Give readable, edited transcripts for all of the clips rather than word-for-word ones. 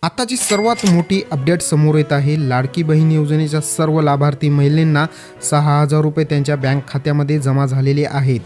आताची सर्वात मोठी अपडेट समोर येत आहे। लाडकी बहीण योजनेच्या सर्व लाभार्थी महिलांना 6,000 रुपये त्यांच्या बँक खात्यामध्ये जमा झालेले आहेत।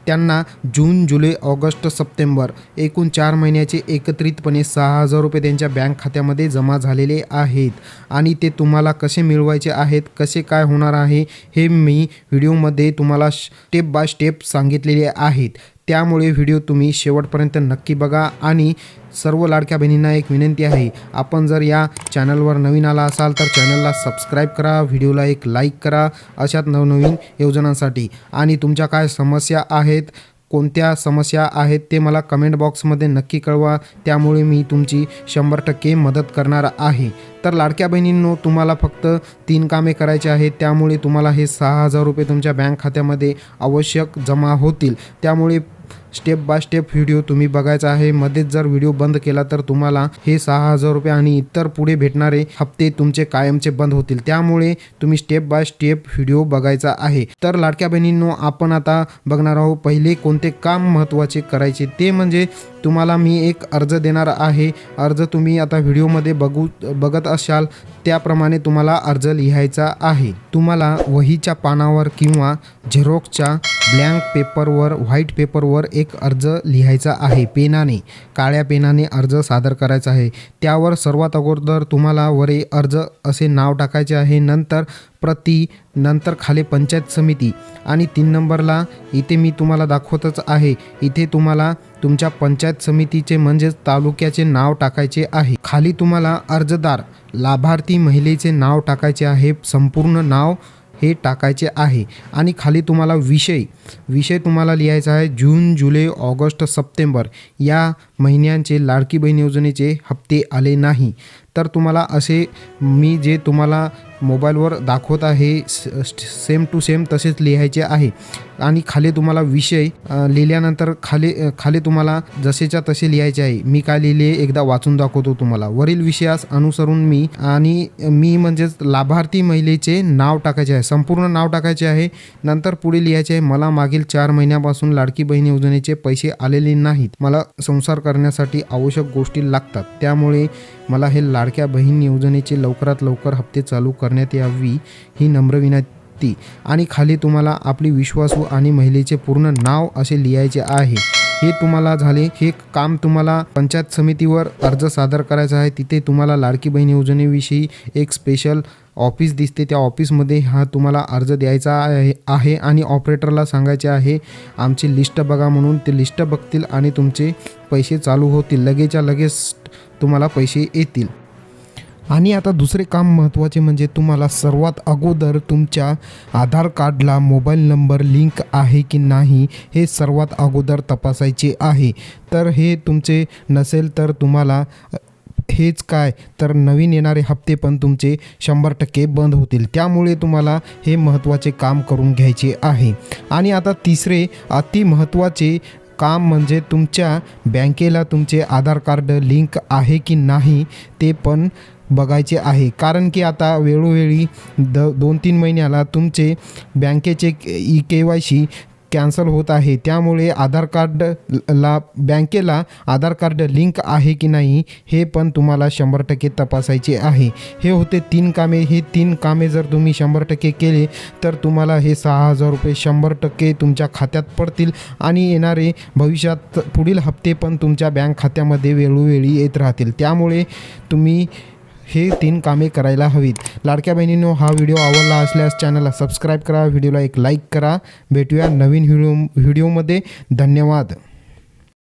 त्यांना जून, जुलै, ऑगस्ट, सप्टेंबर एकूण 4 महिन्याचे एकत्रितपणे 6,000 रुपये त्यांच्या बँक खात्यामध्ये जमा झालेले आहेत आणि ते तुम्हाला कसे मिळवायचे आहेत, कसे काय होणार आहे हे मी व्हिडिओमध्ये तुम्हाला स्टेप बाय स्टेप सांगितलेले आहेत। त्यामुळे व्हिडिओ तुम्ही शेवटपर्यंत नक्की बघा आणि सर्व लाडक्या बहिणींना एक विनंती आहे, आपण जर या चॅनलवर नवीन आला असाल तर चॅनलला सबस्क्राईब करा, व्हिडिओला एक लाईक करा अशाच नवनवीन योजनांसाठी। आणि तुमच्या काय समस्या आहेत, कोणत्या समस्या आहेत ते मला कमेंट बॉक्समध्ये नक्की कळवा, त्यामुळे मी तुमची 100% मदत करणार आहे। तर लाडक्या बहिणींनो, तुम्हाला फक्त 3 कामे करायचे आहेत, त्यामुळे तुम्हाला हे 6,000 रुपये तुमच्या बँक खात्यामध्ये आवश्यक जमा होतील। त्यामुळे स्टेप बाय स्टेप व्हिडिओ तुम्ही बघायचा आहे। मध्येच जर व्हिडिओ बंद केला तर तुम्हाला हे 6,000 रुपये आणि इतर पुढे भेटणारे हप्ते तुमचे कायमचे बंद होतील। त्यामुळे तुम्ही स्टेप बाय स्टेप व्हिडिओ बघायचा आहे। तर लाडक्या बहिणींनो, आपण आता बघणार आहोत पहिले कोणते काम महत्त्वाचे करायचे, ते म्हणजे तुम्हाला मी एक अर्ज देणार आहे। अर्ज तुम्ही आता व्हिडिओमध्ये बघत असाल त्याप्रमाणे तुम्हाला अर्ज लिहायचा आहे। तुम्हाला वहीच्या पानावर किंवा झेरॉक्सच्या ब्लँक पेपरवर, व्हाईट पेपरवर एक अर्ज लिहायचा आहे। पेनाने, काळ्या पेनाने अर्ज सादर करायचा आहे। त्यावर सर्वात अगोदर तुम्हाला वरे अर्ज असे नाव टाकायचे आहे, नंतर प्रति, नंतर खाली पंचायत समिती आणि 3 नंबरला इथे मी तुम्हाला दाखवतच आहे, इथे तुम्हाला तुमच्या पंचायत समितीचे म्हणजेच तालुक्याचे नाव टाकायचे आहे। खाली तुम्हाला अर्जदार, लाभार्थी महिलेचे नाव टाकायचे आहे, संपूर्ण नाव हे टाकायचे आहे। आणि खाली तुम्हाला विषय तुम्हाला लिहायचा आहे जून, जुलै, ऑगस्ट, सप्टेंबर या महिन्यांचे लाडकी बहीण योजनेचे हप्ते आले नाही तर तुम्हाला असे मी जे तुम्हाला मोबाईलवर दाखवत आहे सेम टू सेम तसेच लिहायचे आहे। आणि खाली तुम्हाला विषय लिहिल्यानंतर खाली तुम्हाला जसेच्या तसे लिहायचे आहे। मी काय लिहिले एकदा वाचून दाखवतो तुम्हाला। वरील विषयास अनुसरून मी म्हणजेच लाभार्थी महिलेचे नाव टाकायचे आहे, संपूर्ण नाव टाकायचे आहे। नंतर पुढे लिहायचे आहे, मला मागील 4 महिन्यापासून लाडकी बहीण योजनेचे पैसे आलेले नाहीत, मला संसार करण्यासाठी आवश्यक गोष्टी लागतात, त्यामुळे मला हे लाडक्या बहीण योजनेचे लवकरात लवकर हप्ते चालू करण्यात यावी ही नम्र विनंती। आणि खाली तुम्हाला आपली विश्वासू आणि महिलेचे पूर्ण नाव असे लिहायचे आहे। हे तुम्हाला झाले। हे काम तुम्हाला पंचायत समितीवर अर्ज सादर करायचा आहे। तिथे तुम्हाला लाडकी बहीण योजनेविषयी एक स्पेशल ऑफिस दिसते, त्या ऑफिसमध्ये हा तुम्हाला अर्ज द्यायचा आहे आणि ऑपरेटरला सांगायचे आहे आमची लिस्ट बघा म्हणून। ते लिस्ट बघतील आणि तुमचे पैसे चालू होतील, लगेचच्या लगेच तुम्हाला पैसे येतील। आणि आता दुसरे काम महत्त्वाचे म्हणजे तुम्हाला सर्वात अगोदर तुमच्या आधार कार्डला मोबाईल नंबर लिंक आहे की नाही हे सर्वात अगोदर तपासायचे आहे। तर हे तुमचे नसेल तर तुम्हाला हेच काय तर नवीन येणारे हप्ते पण तुमचे 100% बंद होतील। त्यामुळे तुम्हाला हे महत्त्वाचे काम करून घ्यायचे आहे। आणि आता तिसरे अति महत्त्वाचे काम म्हणजे तुमच्या बँकेला तुमचे आधार कार्ड लिंक आहे की नाही ते पण बघायचे आहे। कारण की आता वेळोवेळी 2-3 महिन्याला तुमचे बँकेचे KYC कॅन्सल होत आहे, त्यामुळे बँकेला आधार कार्ड लिंक आहे की नाही हे पण तुम्हाला 100% तपासायचे आहे। हे होते 3 कामे। हे 3 कामे जर तुम्ही 100% केले तर तुम्हाला हे 6,000 रुपये 100% तुमच्या खात्यात पडतील आणि येणारे भविष्यात पुढील हप्ते पण तुमच्या बँक खात्यामध्ये वेळोवेळी येत राहतील। त्यामुळे तुम्ही हे 3 कामे करायला हवीत। लाडक्या बहिणींनो, हा व्हिडिओ आवडला असल्यास चॅनलला सबस्क्राईब करा, व्हिडिओला एक लाईक करा। भेटूया नवीन व्हिडिओमध्ये। धन्यवाद।